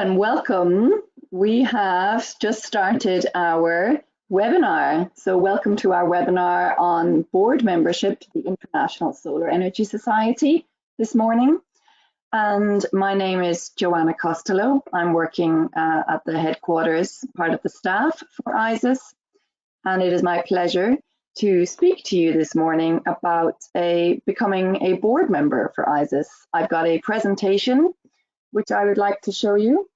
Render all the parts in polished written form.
And welcome. We have just started our webinar. So welcome to our webinar on board membership to the International Solar Energy Society this morning. And my name is Joanna Costello. I'm working at the headquarters, part of the staff for ISES. And it is my pleasure to speak to you this morning about becoming a board member for ISES. I've got a presentation which I would like to show you.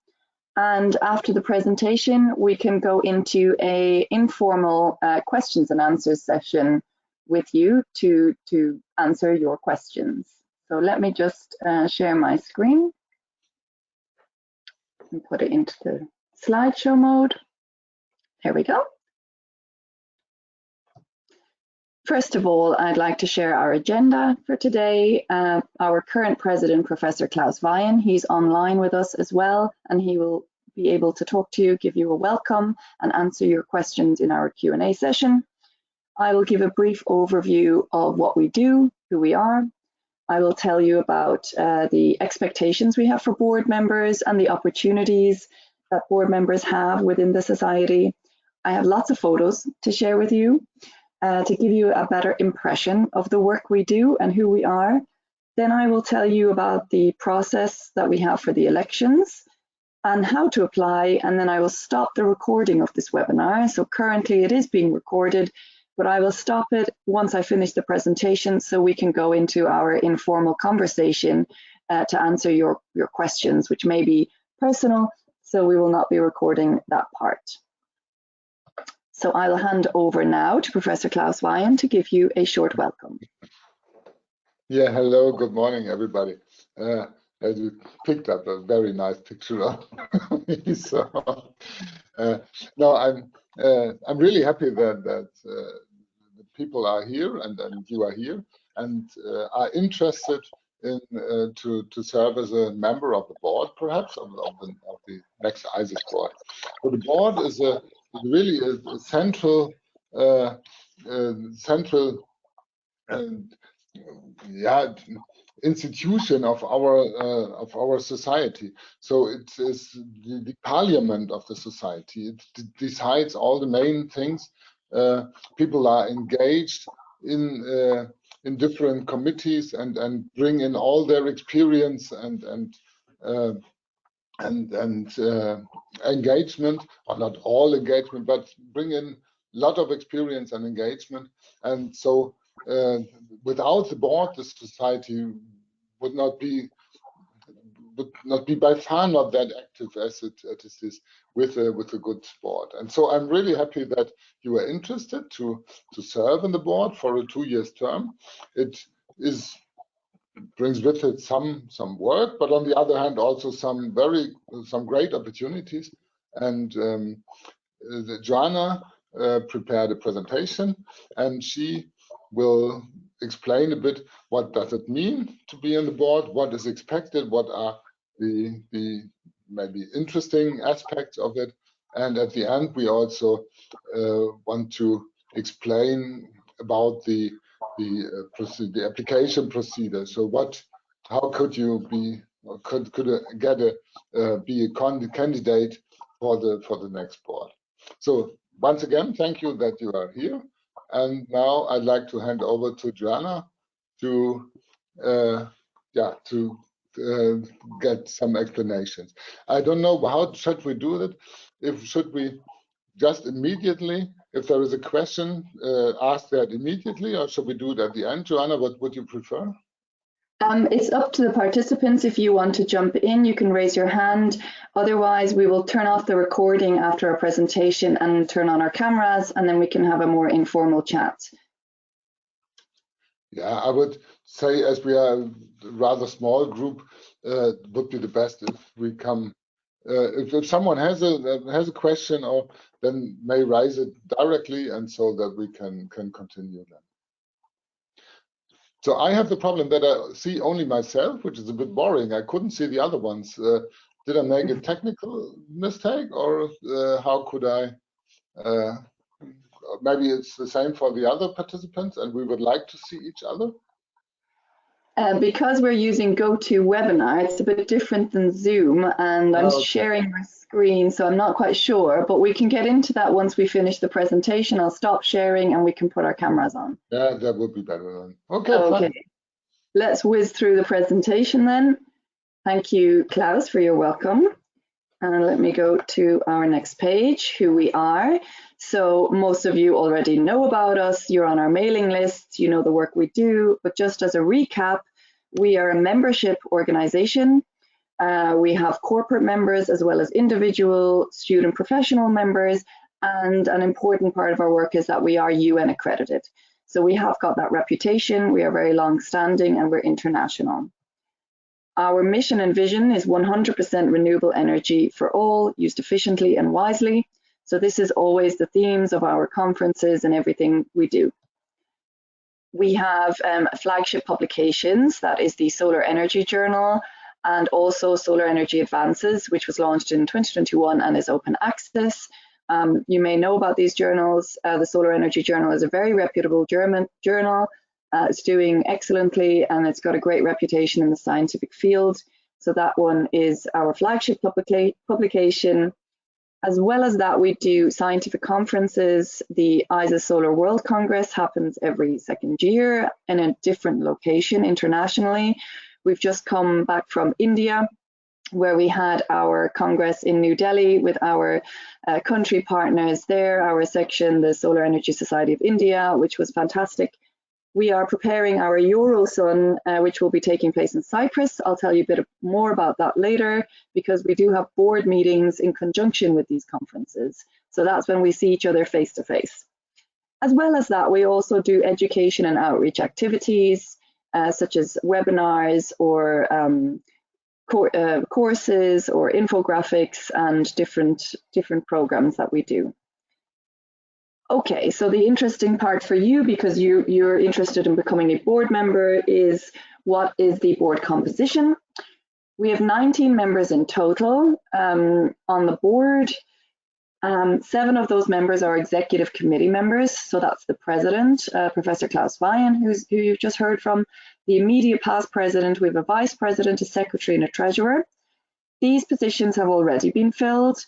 And after the presentation, we can go into an informal questions and answers session with you to answer your questions. So let me just share my screen and put it into the slideshow mode. There we go. First of all, I'd like to share our agenda for today. Our current president, Professor Klaus Weyen, he's online with us as well, and he will be able to talk to you, give you a welcome, and answer your questions in our Q&A session. I will give a brief overview of what we do, who we are. I will tell you about the expectations we have for board members and the opportunities that board members have within the society. I have lots of photos to share with you. To give you a better impression of the work we do and who we are. Then I will tell you about the process that we have for the elections and how to apply, and then I will stop the recording of this webinar. So currently it is being recorded, but I will stop it once I finish the presentation so we can go into our informal conversation to answer your questions, which may be personal, so we will not be recording that part. So I'll hand over now to Professor Klaus Weyen to give you a short welcome. Yeah, hello, good morning, everybody. As you picked up a very nice picture of me, so no, I'm really happy that the people are here and you are here and are interested in to serve as a member of the board, perhaps of the next ISES board. So the board is really a central institution of our society. So it is the parliament of the society. It decides all the main things. People are engaged in different committees and bring in all their experience and engagement, or not all engagement, but bring in a lot of experience and engagement. And so without the board, the society would not be by far not that active as it is with a good board. And so I'm really happy that you are interested to serve in the board for a 2-year term. It brings with it some work, but on the other hand also some great opportunities. And Joanna prepared a presentation, and she will explain a bit what does it mean to be on the board, what is expected, what are the maybe interesting aspects of it, and at the end we also want to explain about the application procedure. So how could you be, or could be a candidate for the next board? So once again, thank you that you are here. And now I'd like to hand over to Joanna to get some explanations. I don't know, how should we do that? Should we just immediately, if there is a question, ask that immediately, or should we do it at the end? Joanna, what would you prefer? It's up to the participants. If you want to jump in, you can raise your hand. Otherwise, we will turn off the recording after our presentation and turn on our cameras, and then we can have a more informal chat. Yeah, I would say, as we are a rather small group, it would be the best if we come. If someone has a question, or then may raise it directly, and so that we can continue then. So I have the problem that I see only myself, which is a bit boring. I couldn't see the other ones. Did I make a technical mistake, or how could I? Maybe it's the same for the other participants, and we would like to see each other. Because we're using GoToWebinar, it's a bit different than Zoom, and I'm sharing my screen, so I'm not quite sure, but we can get into that once we finish the presentation. I'll stop sharing and we can put our cameras on. Yeah, that would be better then. Okay, Okay. fine. Let's whiz through the presentation then. Thank you, Klaus, for your welcome. And let me go to our next page, who we are. So most of you already know about us. You're on our mailing list. You know the work we do. But just as a recap, we are a membership organization. We have corporate members as well as individual student professional members. And an important part of our work is that we are UN accredited. So we have got that reputation. We are very long standing and we're international. Our mission and vision is 100% renewable energy for all, used efficiently and wisely. So this is always the themes of our conferences and everything we do. We have flagship publications, that is the Solar Energy Journal, and also Solar Energy Advances, which was launched in 2021 and is open access. You may know about these journals. The Solar Energy Journal is a very reputable German journal. It's doing excellently and it's got a great reputation in the scientific field. So that one is our flagship publication. As well as that, we do scientific conferences. The ISES Solar World Congress happens every second year in a different location internationally. We've just come back from India, where we had our Congress in New Delhi with our country partners there, our section, the Solar Energy Society of India, which was fantastic. We are preparing our Eurosun, which will be taking place in Cyprus. I'll tell you a bit more about that later, because we do have board meetings in conjunction with these conferences. So that's when we see each other face to face. As well as that, we also do education and outreach activities, such as webinars or courses or infographics and different programs that we do. Okay, so the interesting part for you, because you're interested in becoming a board member, is what is the board composition? We have 19 members in total on the board. 7 of those members are executive committee members, so that's the president, Professor Klaus Weyen, who you've just heard from. The immediate past president, we have a vice president, a secretary, and a treasurer. These positions have already been filled.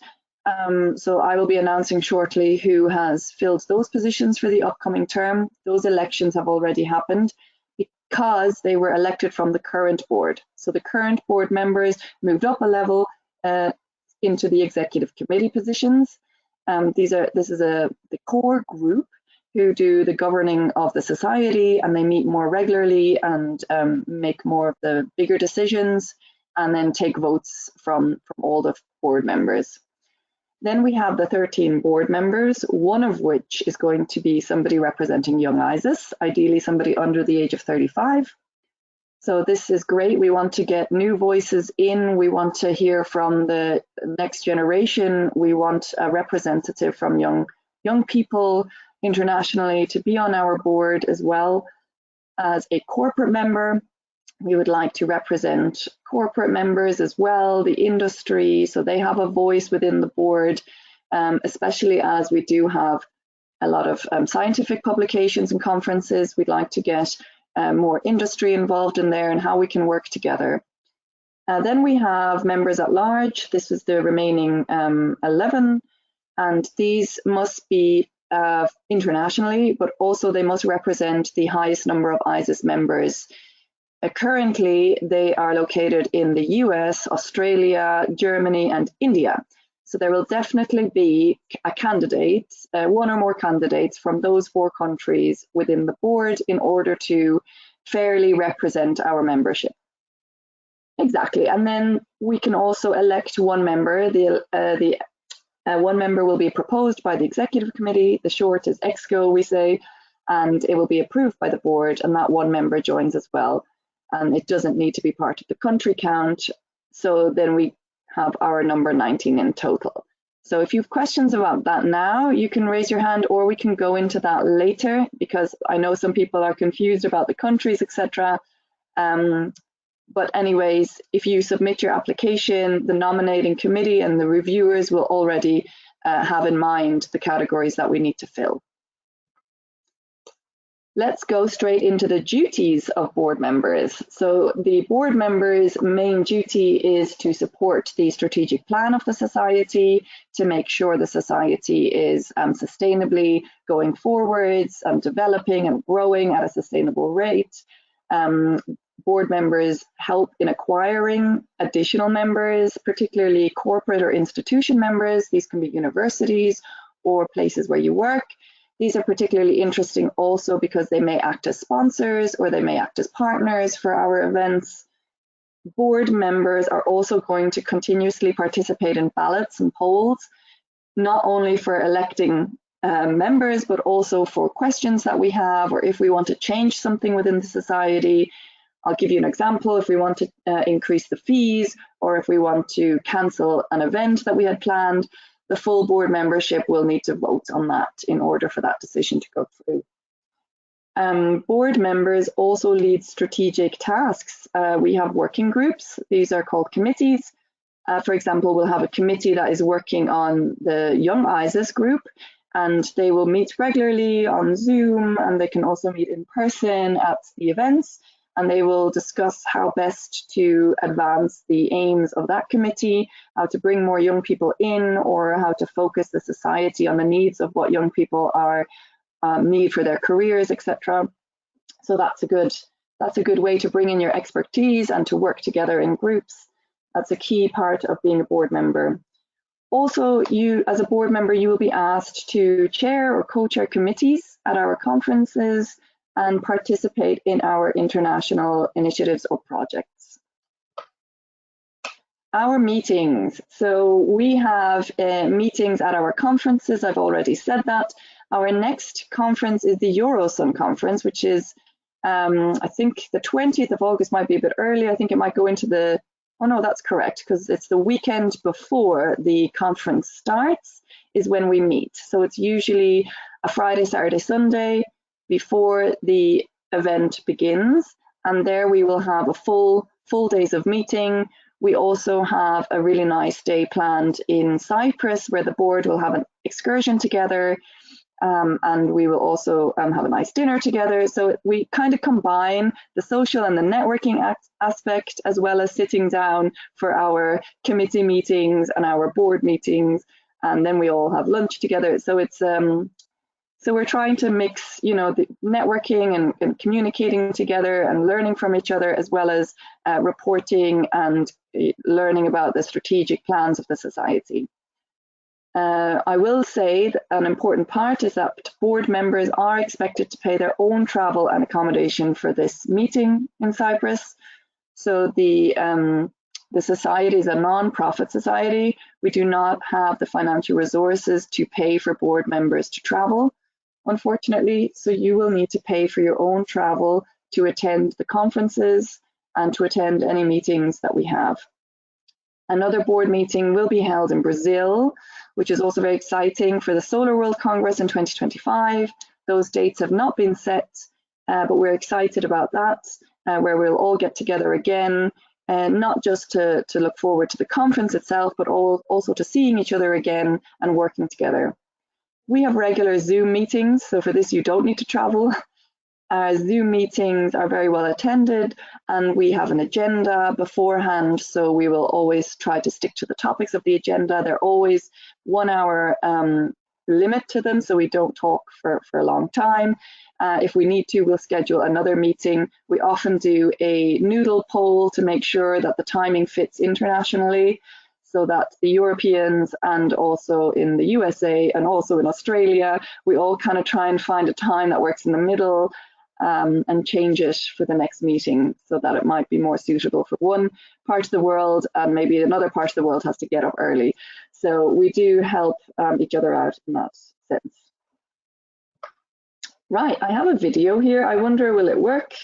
So I will be announcing shortly who has filled those positions for the upcoming term. Those elections have already happened because they were elected from the current board. So the current board members moved up a level into the executive committee positions. This is the core group who do the governing of the society, and they meet more regularly and make more of the bigger decisions and then take votes from all the board members. Then we have the 13 board members, one of which is going to be somebody representing Young ISES, ideally somebody under the age of 35. So this is great. We want to get new voices in. We want to hear from the next generation. We want a representative from young people internationally to be on our board, as well as a corporate member. We would like to represent corporate members as well, the industry, so they have a voice within the board, especially as we do have a lot of scientific publications and conferences. We'd like to get more industry involved in there and how we can work together. Then we have members at large. This is the remaining 11, and these must be internationally, but also they must represent the highest number of ISES members. Currently, they are located in the US, Australia, Germany, and India. So there will definitely be a candidate, one or more candidates from those 4 countries within the board in order to fairly represent our membership. Exactly, and then we can also elect one member. One member will be proposed by the executive committee. The short is EXCO, we say, and it will be approved by the board, and that one member joins as well. And it doesn't need to be part of the country count. So then we have our number 19 in total. So if you have questions about that now, you can raise your hand, or we can go into that later, because I know some people are confused about the countries, etc. But anyways, if you submit your application, the nominating committee and the reviewers will already have in mind the categories that we need to fill. let's go straight into the duties of board members. So the board members' main duty is to support the strategic plan of the society, to make sure the society is sustainably going forwards, developing and growing at a sustainable rate. Board members help in acquiring additional members, particularly corporate or institution members. These can be universities or places where you work. These are particularly interesting also because they may act as sponsors or they may act as partners for our events. Board members are also going to continuously participate in ballots and polls, not only for electing members, but also for questions that we have, or if we want to change something within the society. I'll give you an example. If we want to increase the fees, or if we want to cancel an event that we had planned, the full board membership will need to vote on that in order for that decision to go through. Board members also lead strategic tasks. We have working groups. These are called committees. For example, we'll have a committee that is working on the Young ISES group, and they will meet regularly on Zoom, and they can also meet in person at the events, and they will discuss how best to advance the aims of that committee, how to bring more young people in, or how to focus the society on the needs of what young people are need for their careers, etc. So that's a good way to bring in your expertise and to work together in groups. That's a key part of being a board member. Also, you as a board member, you will be asked to chair or co-chair committees at our conferences and participate in our international initiatives or projects. Our meetings. So we have meetings at our conferences. I've already said that. Our next conference is the Eurosun conference, which is, I think the 20th of August might be a bit early. I think it might go into the, oh no, that's correct, because it's the weekend before the conference starts is when we meet. So it's usually a Friday, Saturday, Sunday before the event begins. And there we will have a full days of meeting. We also have a really nice day planned in Cyprus where the board will have an excursion together, and we will also have a nice dinner together. So we kind of combine the social and the networking aspect, as well as sitting down for our committee meetings and our board meetings, and then we all have lunch together. So it's so we're trying to mix, you know, the networking and communicating together and learning from each other, as well as reporting and learning about the strategic plans of the society. I will say that an important part is that board members are expected to pay their own travel and accommodation for this meeting in Cyprus. So the society is a non-profit society. We do not have the financial resources to pay for board members to travel, unfortunately. So you will need to pay for your own travel to attend the conferences and to attend any meetings that we have. Another board meeting will be held in Brazil, which is also very exciting, for the Solar World Congress in 2025. Those dates have not been set, but we're excited about that, where we'll all get together again, not just to look forward to the conference itself, but also to seeing each other again and working together. We have regular Zoom meetings, so for this you don't need to travel. Our Zoom meetings are very well attended, and we have an agenda beforehand, so we will always try to stick to the topics of the agenda. They're always 1 hour limit to them, so we don't talk for a long time. If we need to, we'll schedule another meeting. We often do a noodle poll to make sure that the timing fits internationally, so that the Europeans and also in the USA and also in Australia, we all kind of try and find a time that works in the middle, and change it for the next meeting so that it might be more suitable for one part of the world, and maybe another part of the world has to get up early. So we do help each other out in that sense. Right, I have a video here. I wonder, will it work?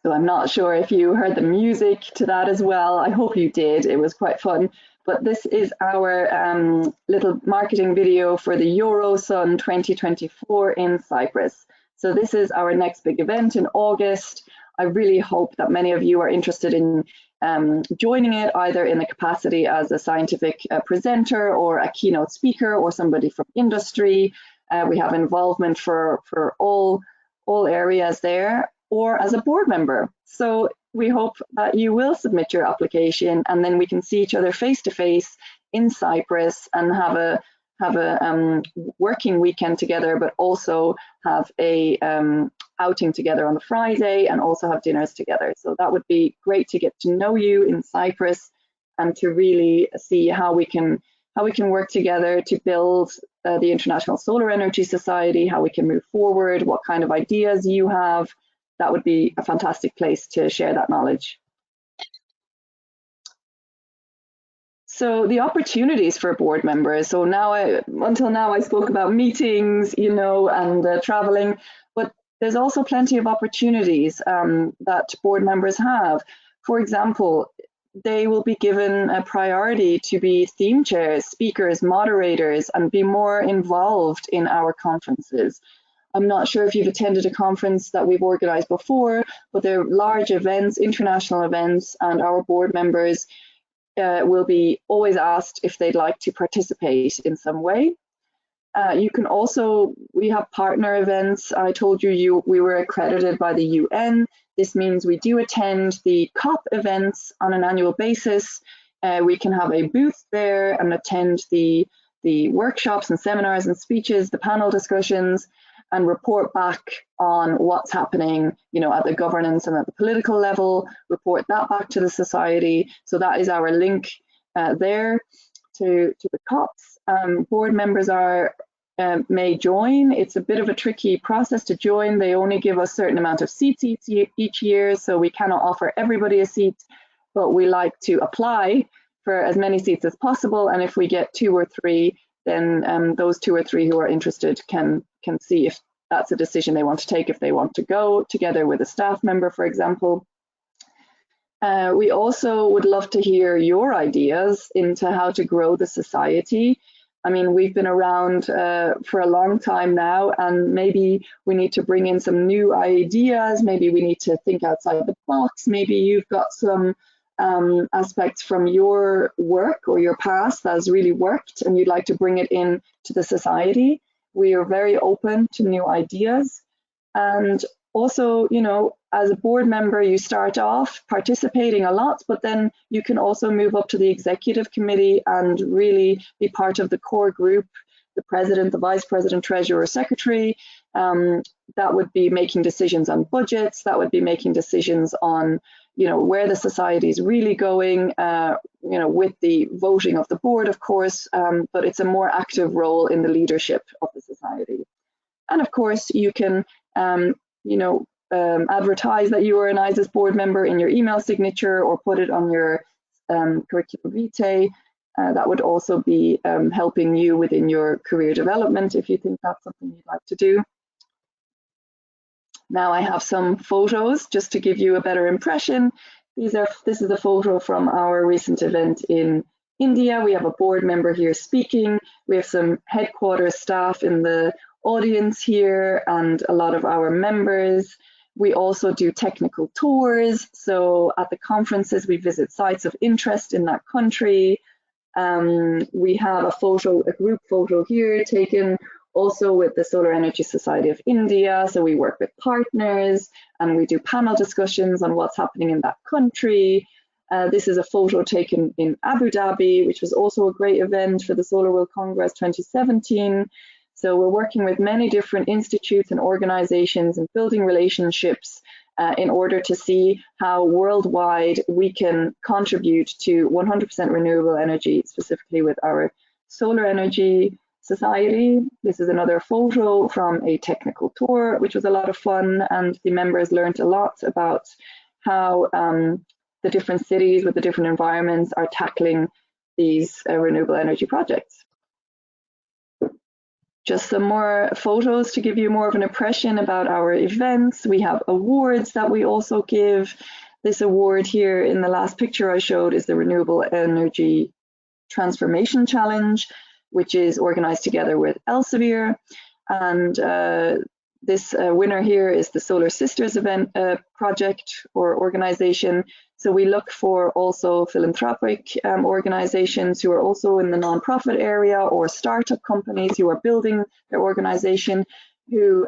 So I'm not sure if you heard the music to that as well. I hope you did. It was quite fun. But this is our little marketing video for the Eurosun 2024 in Cyprus. So this is our next big event in August. I really hope that many of you are interested in joining it, either in the capacity as a scientific presenter or a keynote speaker or somebody from industry. We have involvement for all areas there, or as a board member. So we hope that you will submit your application, and then we can see each other face to face in Cyprus and have a working weekend together, but also have a outing together on the Friday and also have dinners together. So that would be great to get to know you in Cyprus and to really see how we can work together to build the International Solar Energy Society, how we can move forward, what kind of ideas you have. That would be a fantastic place to share that knowledge. So the opportunities for board members. So now, until now, I spoke about meetings, you know, and traveling, but there's also plenty of opportunities that board members have. For example, they will be given a priority to be theme chairs, speakers, moderators, and be more involved in our conferences. I'm not sure if you've attended a conference that we've organized before, but they're large events, international events, and our board members will be always asked if they'd like to participate in some way. You can also, we have partner events. I told you we were accredited by the UN. This means we do attend the COP events on an annual basis. We can have a booth there and attend the workshops and seminars and speeches, the panel discussions, and report back on what's happening, you know, at the governance and at the political level, report that back to the society. So that is our link there to the COPs. Board members may join. It's a bit of a tricky process to join. They only give us a certain amount of seats each year, so we cannot offer everybody a seat, but we like to apply for as many seats as possible. And if we get 2 or 3, then those 2 or 3 who are interested can see if that's a decision they want to take, if they want to go together with a staff member, for example. We also would love to hear your ideas into how to grow the society. I mean, we've been around for a long time now, and maybe we need to bring in some new ideas. Maybe we need to think outside the box. Maybe you've got some aspects from your work or your past that has really worked and you'd like to bring it in to the society. We are very open to new ideas. And also, you know, as a board member, you start off participating a lot, but then you can also move up to the executive committee and really be part of the core group, the president, the vice president, treasurer, secretary. That would be making decisions on budgets. That would be making decisions on, you know, where the society is really going, you know, with the voting of the board, of course, but it's a more active role in the leadership of the society. And of course, you can, you know, advertise that you are an ISES board member in your email signature or put it on your curriculum vitae. That would also be helping you within your career development if you think that's something you'd like to do. Now I have some photos just to give you a better impression. This is a photo from our recent event in India. We have a board member here speaking. We have some headquarters staff in the audience here and a lot of our members. We also do technical tours. So at the conferences, we visit sites of interest in that country. We have a group photo here taken also with the Solar Energy Society of India. So we work with partners and we do panel discussions on what's happening in that country. This is a photo taken in Abu Dhabi, which was also a great event for the Solar World Congress 2017. So we're working with many different institutes and organizations and building relationships in order to see how worldwide we can contribute to 100% renewable energy, specifically with our Solar Energy Society. This is another photo from a technical tour, which was a lot of fun, and the members learned a lot about how the different cities with the different environments are tackling these renewable energy projects. Just some more photos to give you more of an impression about our events. We have awards that we also give. This award here in the last picture I showed is the Renewable Energy Transformation Challenge, which is organized together with Elsevier. And this winner here is the Solar Sisters event project or organization. So we look for also philanthropic organizations who are also in the nonprofit area, or startup companies who are building their organization, who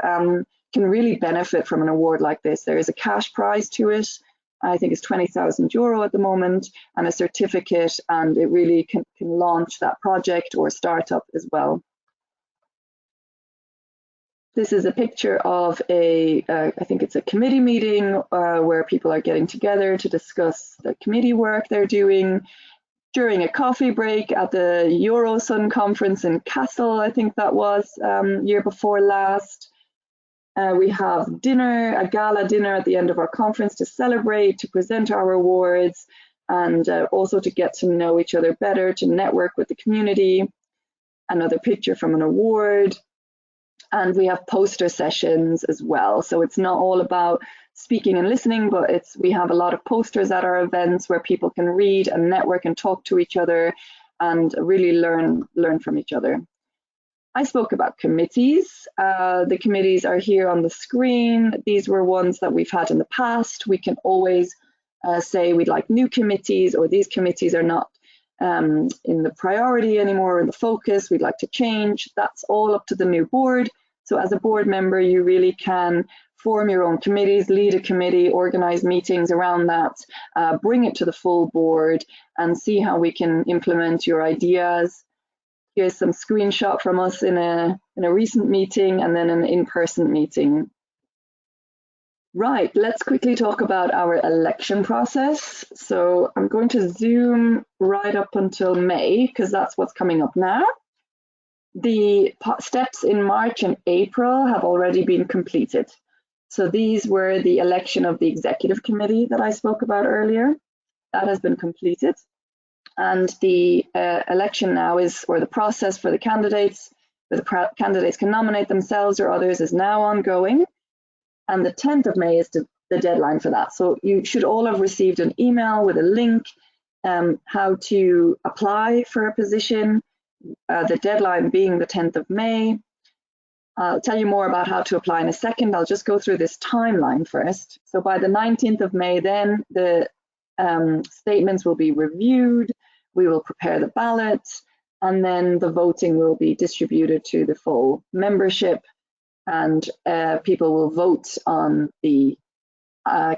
can really benefit from an award like this. There is a cash prize to it. I think it's 20,000 euro at the moment, and a certificate, and it really can launch that project or startup as well. This is a picture of I think it's a committee meeting where people are getting together to discuss the committee work they're doing during a coffee break at the Eurosun conference in Kassel, I think that was year before last. We have dinner, a gala dinner at the end of our conference to celebrate, to present our awards, and also to get to know each other better, to network with the community. Another picture from an award. And we have poster sessions as well. So it's not all about speaking and listening, but we have a lot of posters at our events where people can read and network and talk to each other and really learn from each other. I spoke about committees. The committees are here on the screen. These were ones that we've had in the past. We can always say we'd like new committees, or these committees are not in the priority anymore, in the focus, we'd like to change. That's all up to the new board. So as a board member, you really can form your own committees, lead a committee, organize meetings around that, bring it to the full board, and see how we can implement your ideas. Here's some screenshot from us in a recent meeting, and then an in-person meeting. Right, let's quickly talk about our election process. So I'm going to zoom right up until May, because that's what's coming up now. The steps in March and April have already been completed. So these were the election of the executive committee that I spoke about earlier. That has been completed. And the election now is, or the process for the candidates, where the candidates can nominate themselves or others, is now ongoing. And the 10th of May is the deadline for that. So you should all have received an email with a link how to apply for a position, the deadline being the 10th of May. I'll tell you more about how to apply in a second. I'll just go through this timeline first. So by the 19th of May, then the statements will be reviewed. We will prepare the ballots, and then the voting will be distributed to the full membership, and people will vote on the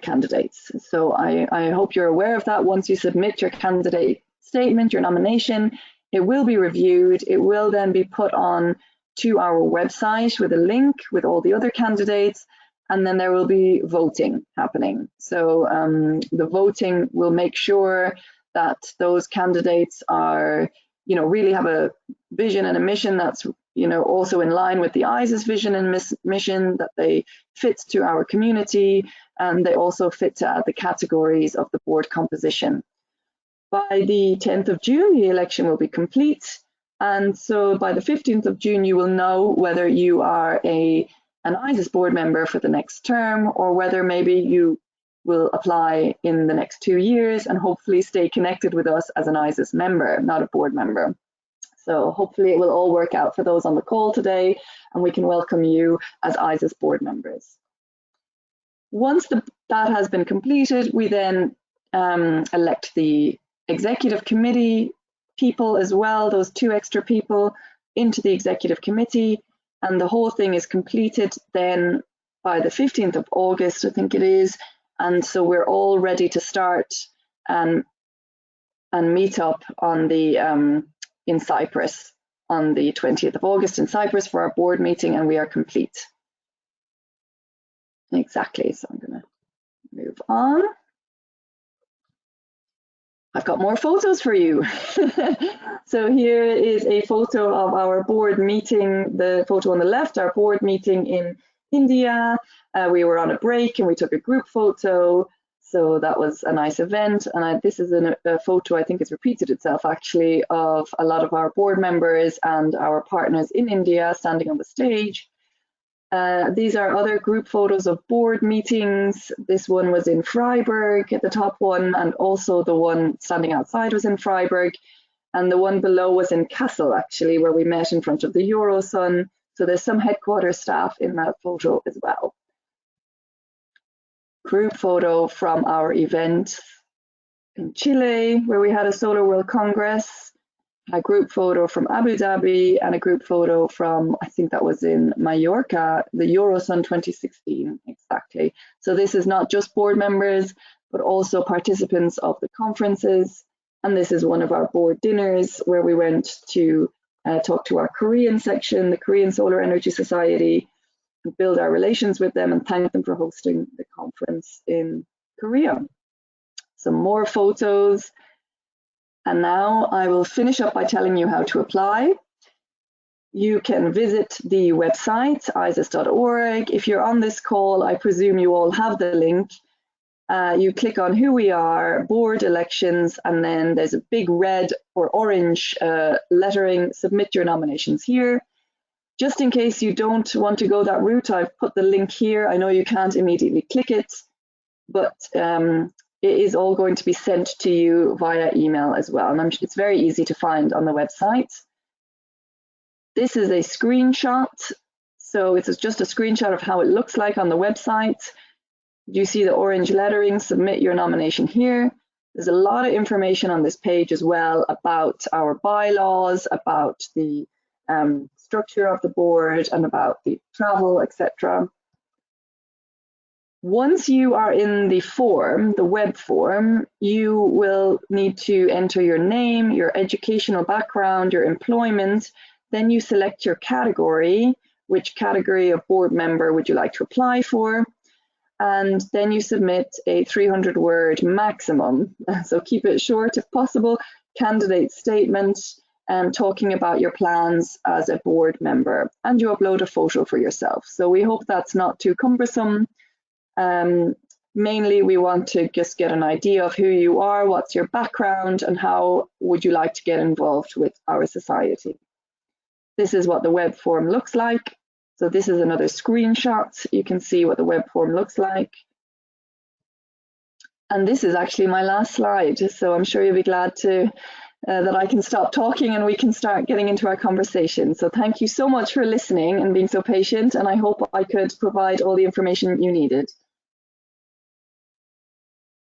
candidates. So I hope you're aware of that. Once you submit your candidate statement, your nomination, it will be reviewed. It will then be put on to our website with a link with all the other candidates, and then there will be voting happening. So the voting will make sure that those candidates are, really have a vision and a mission that's, also in line with the ISES vision and mission, that they fit to our community, and they also fit to the categories of the board composition. By the 10th of June, the election will be complete. And so by the 15th of June, you will know whether you are an ISES board member for the next term, or whether maybe you will apply in the next 2 years and hopefully stay connected with us as an ISES member, not a board member. So hopefully it will all work out for those on the call today, and we can welcome you as ISES board members. Once that has been completed, we then elect the executive committee people as well, those 2 extra people, into the executive committee, and the whole thing is completed then by the 15th of August, I think it is. And so we're all ready to start and meet up on the in Cyprus on the 20th of August in Cyprus for our board meeting, and we are complete. Exactly, so I'm gonna move on. I've got more photos for you. So here is a photo of our board meeting, the photo on the left, our board meeting in India. We were on a break and we took a group photo. So that was a nice event. And this is a photo, I think it's repeated itself actually, of a lot of our board members and our partners in India standing on the stage. These are other group photos of board meetings. This one was in Freiburg, the top one, and also the one standing outside was in Freiburg. And the one below was in Kassel, actually, where we met in front of the Eurosun. So there's some headquarters staff in that photo as well. Group photo from our event in Chile, where we had a Solar World Congress. A group photo from Abu Dhabi and a group photo from, I think that was in Mallorca, the Eurosun 2016, exactly. So this is not just board members, but also participants of the conferences. And this is one of our board dinners where we went to talk to our Korean section, the Korean Solar Energy Society, and build our relations with them and thank them for hosting the conference in Korea. Some more photos. And now I will finish up by telling you how to apply. You can visit the website, ISES.org. If you're on this call, I presume you all have the link. You click on who we are, board elections, and then there's a big red or orange lettering, submit your nominations here. Just in case you don't want to go that route, I've put the link here. I know you can't immediately click it, but it is all going to be sent to you via email as well. And it's very easy to find on the website. This is a screenshot. So it's just a screenshot of how it looks like on the website. You see the orange lettering, submit your nomination here. There's a lot of information on this page as well about our bylaws, about the structure of the board and about the travel, etc. Once you are in the form, the web form, you will need to enter your name, your educational background, your employment. Then you select your category, which category of board member would you like to apply for, and then you submit a 300-word maximum. So keep it short if possible, candidate statement, talking about your plans as a board member, and you upload a photo for yourself. So we hope that's not too cumbersome. Mainly we want to just get an idea of who you are, what's your background, and how would you like to get involved with our society. This is what the web form looks like. So this is another screenshot. You can see what the web form looks like. And this is actually my last slide. So I'm sure you'll be glad to that I can stop talking and we can start getting into our conversation. So thank you so much for listening and being so patient. And I hope I could provide all the information you needed.